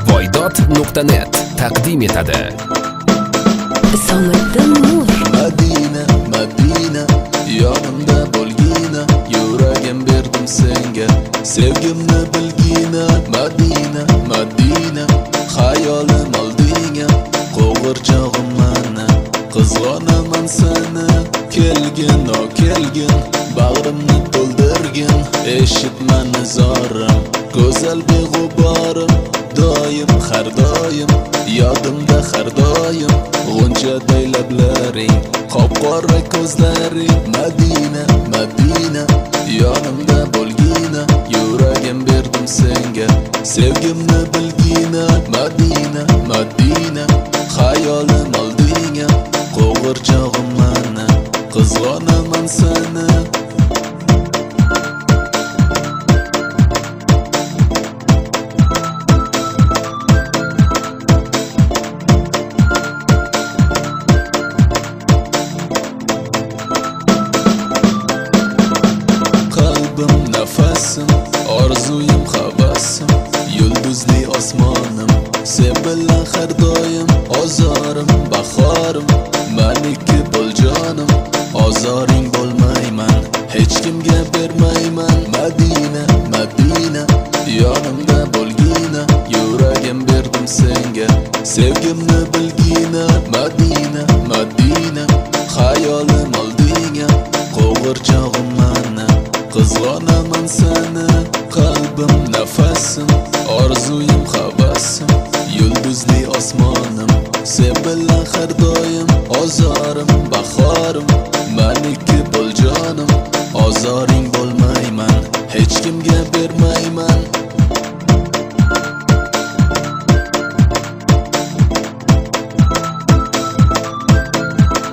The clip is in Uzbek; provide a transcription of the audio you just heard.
voydot.net taqdim etadi. Madina, Madina, yonimda bo'lgina, yuragim berdim senga, sevgimni bilgina. Madina, Madina, xayolim oldinga, qo'g'irchog'im mana, qizg'onaman seni. Kelgin, o kelgin, bag'rimni to'ldirgin, eshitma nizorim, go'zal beg'uborim. Doim, har doim, yodimda har doim, g'unchaday lablaring, qop-qora ko'zlaring. Madina, Madina, yonimda bo'lgina, yuragim berdim senga, sevgimni bilgina. Madina, Madina, xayolim oldinga, qo'g'irchog'im mana, qizg'onaman seni. Nafasim, orzuyim, havasim, yulduzli osmonim, sen bilan har doim. Ozorim, bahorim, maniki bo'l jonim, ozoring bo'lmayman, hech kimga bermayman. Madina, Madina, yonimda bo'lgina, yuragim berdim senga, sevgimni bilgina. Madina, Madina, xayolim oldinga, qo'g'irchog'im mana, qizg'onaman seni. Qalbim, nafasim, orzuyim, havasim, yulduzli osmonim, sen bilan har doim. Ozorim, bahorim, maniki bo'l jonim, ozoring bo'lmayman, hech kimga bermayman.